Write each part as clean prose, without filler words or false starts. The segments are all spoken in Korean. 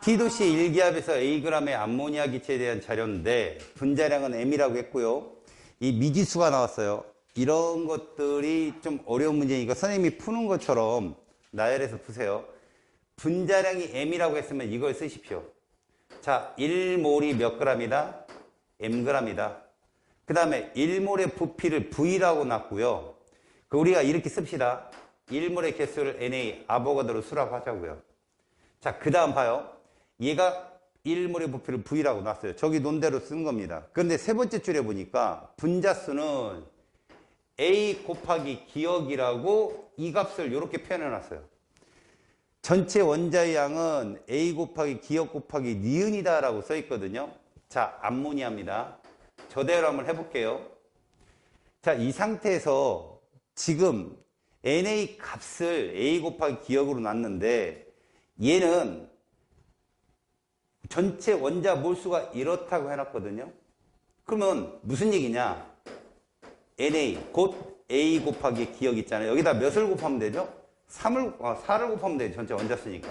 T도시 1기압에서 Ag의 암모니아 기체에 대한 자료인데 분자량은 M이라고 했고요. 이 미지수가 나왔어요. 이런 것들이 좀 어려운 문제니까 선생님이 푸는 것처럼 나열해서 푸세요. 분자량이 M이라고 했으면 이걸 쓰십시오. 자, 1몰이 몇 g이다? Mg이다. 그 다음에 1몰의 부피를 V라고 놨고요. 우리가 이렇게 씁시다. 1몰의 개수를 NA, 아보가드로 수라고 하자고요. 자, 그 다음 봐요. 얘가 1몰의 부피를 V라고 놨어요. 저기 논대로 쓴 겁니다. 그런데 세 번째 줄에 보니까 분자수는 A 곱하기 기억이라고 이 값을 이렇게 표현해 놨어요. 전체 원자의 양은 A 곱하기 기억 곱하기 니은이다 라고 써 있거든요. 자, 암모니아입니다. 저대로 한번 해볼게요. 자, 이 상태에서 지금 NA 값을 A 곱하기 기억으로 놨는데 얘는 전체 원자 몰수가 이렇다고 해놨거든요. 그러면 무슨 얘기냐? NA 곧 A 곱하기 기억 있잖아요. 여기다 몇을 곱하면 되죠? 4를 곱하면 되죠. 전체 원자 쓰니까.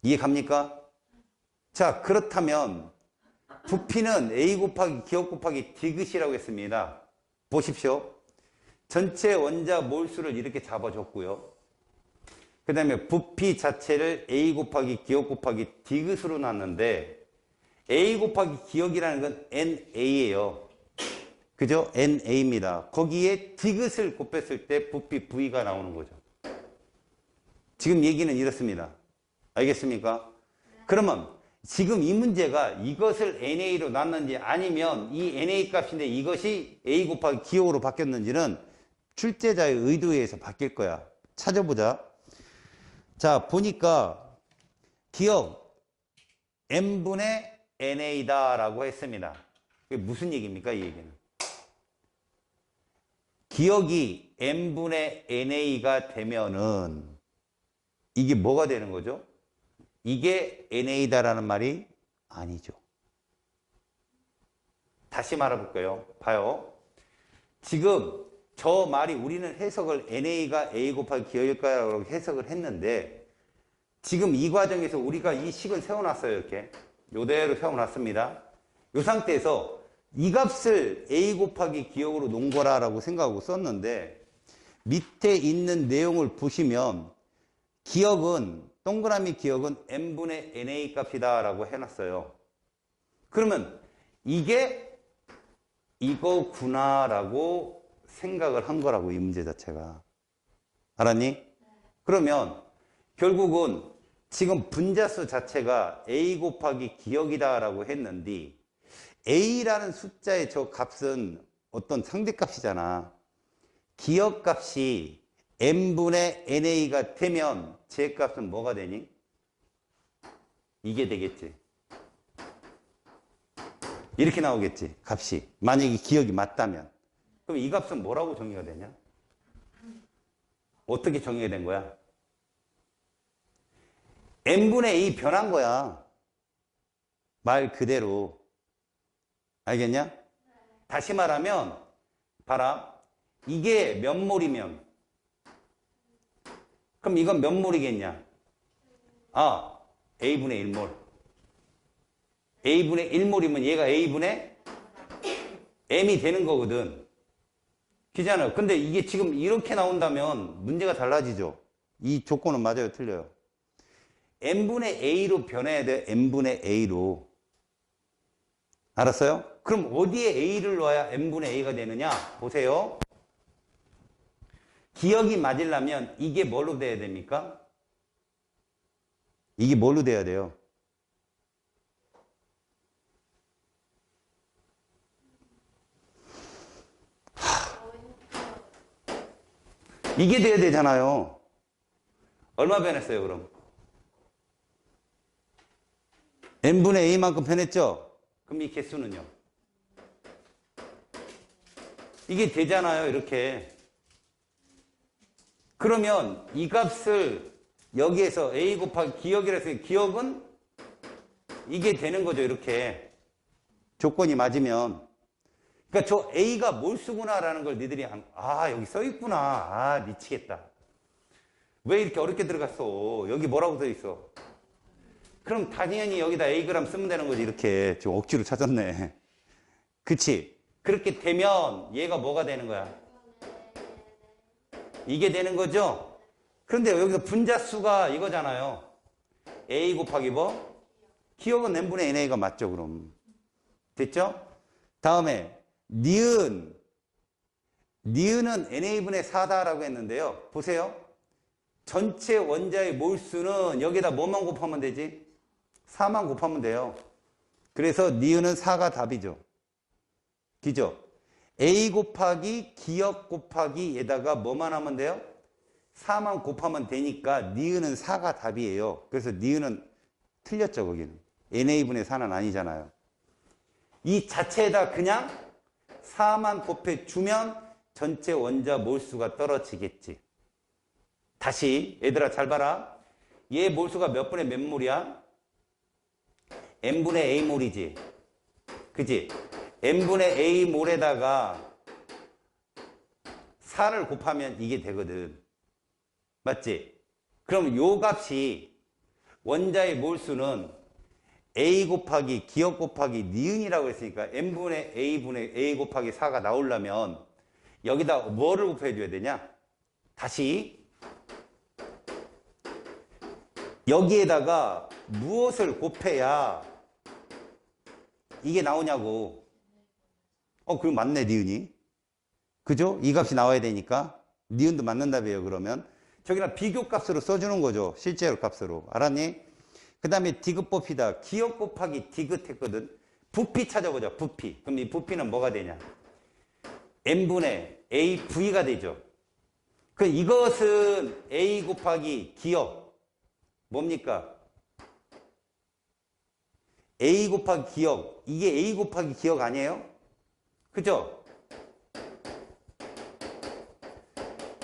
이해 갑니까? 자, 그렇다면 부피는 A 곱하기 기억 곱하기 디귿이라고 했습니다. 보십시오. 전체 원자 몰수를 이렇게 잡아줬고요. 그 다음에 부피 자체를 A 곱하기 기억 곱하기 디귿으로 놨는데 A 곱하기 기억이라는 건 NA예요. 그죠? NA입니다. 거기에 디귿을 곱했을 때 부피 V가 나오는 거죠. 지금 얘기는 이렇습니다. 알겠습니까? 그러면 지금 이 문제가 이것을 NA로 놨는지 아니면 이 NA 값인데 이것이 A 곱하기 기억으로 바뀌었는지는 출제자의 의도에 의해서 바뀔 거야. 찾아보자. 자, 보니까 기억 M분의 NA다 라고 했습니다. 그게 무슨 얘기입니까? 이 얘기는. 기억이 M분의 NA가 되면은 이게 뭐가 되는 거죠? 이게 NA다라는 말이 아니죠. 다시 말해볼게요. 봐요. 지금 저 말이 우리는 해석을 NA가 A 곱하기 기억일까라고 해석을 했는데 지금 이 과정에서 우리가 이 식을 세워놨어요. 이렇게. 요대로 세워놨습니다. 이 상태에서 이 값을 A 곱하기 기억으로 놓은 거라고 생각하고 썼는데 밑에 있는 내용을 보시면 기억은 동그라미 기억은 M분의 NA 값이다 라고 해놨어요. 그러면 이게 이거구나 라고 생각을 한 거라고 이 문제 자체가. 알았니? 그러면 결국은 지금 분자수 자체가 A 곱하기 기억이다 라고 했는데 A라는 숫자의 저 값은 어떤 상대값이잖아. 기억 값이 M분의 NA가 되면 제 값은 뭐가 되니? 이게 되겠지. 이렇게 나오겠지. 값이. 만약에 기억이 맞다면. 그럼 이 값은 뭐라고 정의가 되냐? 어떻게 정의가 된 거야? M분의 A 변한 거야. 말 그대로. 알겠냐? 다시 말하면 봐라. 이게 몇 몰이면 그럼 이건 몇 몰이겠냐? 아, A분의 1몰. A분의 1몰이면 얘가 A분의 M이 되는 거거든. 그잖아요. 근데 이게 지금 이렇게 나온다면 문제가 달라지죠. 이 조건은 맞아요, 틀려요? M분의 A로 변해야 돼. M분의 A로. 알았어요? 그럼 어디에 A를 넣어야 M분의 A가 되느냐? 보세요. 기억이 맞으려면 이게 뭘로 돼야 됩니까? 이게 뭘로 돼야 돼요? 이게 돼야 되잖아요. 얼마 변했어요, 그럼? N분의 A만큼 변했죠? 그럼 이 개수는요? 이게 되잖아요, 이렇게. 그러면 이 값을 여기에서 A 곱하기 기억이라서 기억은 이게 되는 거죠, 이렇게. 조건이 맞으면. 그러니까 저 A가 몰수구나라는 걸 니들이 여기 써 있구나. 미치겠다. 왜 이렇게 어렵게 들어갔어? 여기 뭐라고 써 있어? 그럼 당연히 여기다 Ag 쓰면 되는 거지. 이렇게 좀 억지로 찾았네. 그치? 그렇게 되면 얘가 뭐가 되는 거야? 이게 되는 거죠? 그런데 여기서 분자수가 이거잖아요. A 곱하기 뭐? 기억은 n분의 na가 맞죠, 그럼. 됐죠? 다음에 니은은 na분의 4다라고 했는데요. 보세요. 전체 원자의 몰수는 여기다 뭐만 곱하면 되지? 4만 곱하면 돼요. 그래서 니은은 4가 답이죠. 그죠? A 곱하기 기억 곱하기 에다가 뭐만 하면 돼요? 4만 곱하면 되니까 니은은 4가 답이에요. 그래서 니은은 틀렸죠, 거기는. na분의 4는 아니잖아요. 이 자체에다 그냥 4만 곱해주면 전체 원자 몰수가 떨어지겠지. 다시 얘들아 잘 봐라. 얘 몰수가 몇 분의 몇 몰이야? n분의 a몰이지. 그지? n분의 a몰에다가 4를 곱하면 이게 되거든. 맞지? 그럼 요 값이 원자의 몰수는 a 곱하기 기억 곱하기 니은이라고 했으니까 n분의 a분의 a 곱하기 4가 나오려면 여기다 뭐를 곱해줘야 되냐? 다시 여기에다가 무엇을 곱해야 이게 나오냐고. 그럼 맞네, 니은이. 그죠? 이 값이 나와야 되니까 니은도 맞는 답이에요. 그러면 저기다 비교값으로 써주는 거죠. 실제로 값으로. 알았니? 그 다음에 디귿법이다. 기억 곱하기 디귿 했거든. 부피 찾아보자. 부피. 그럼 이 부피는 뭐가 되냐? n분의 av가 되죠. 그럼 이것은 a 곱하기 기억 뭡니까? a 곱하기 기억. 이게 a 곱하기 기억 아니에요? 그죠?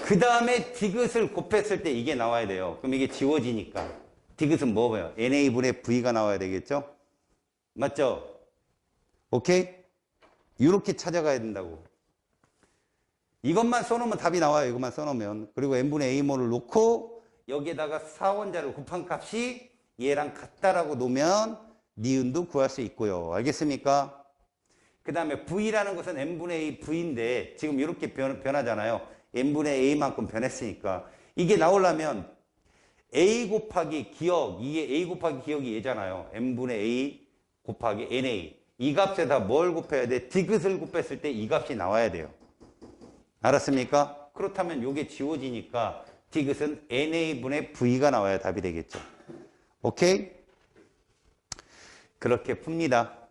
그 다음에 디귿을 곱했을 때 이게 나와야 돼요. 그럼 이게 지워지니까 디귿은 뭐예요? na분의 v가 나와야 되겠죠? 맞죠? 오케이? 이렇게 찾아가야 된다고. 이것만 써놓으면 답이 나와요. 이것만 써놓으면. 그리고 n분의 a몰을 놓고 여기에다가 4원자를 곱한 값이 얘랑 같다라고 놓으면 니은도 구할 수 있고요. 알겠습니까? 그 다음에 v라는 것은 n분의 a v인데 지금 이렇게 변하잖아요. n분의 a만큼 변했으니까 이게 나오려면 a 곱하기 기억, 이게 a 곱하기 기억이 얘잖아요. n분의 a 곱하기 na. 이 값에다 뭘 곱해야 돼? 디귿을 곱했을 때 이 값이 나와야 돼요. 알았습니까? 그렇다면 이게 지워지니까 디귿은 na분의 v가 나와야 답이 되겠죠. 오케이? 그렇게 풉니다.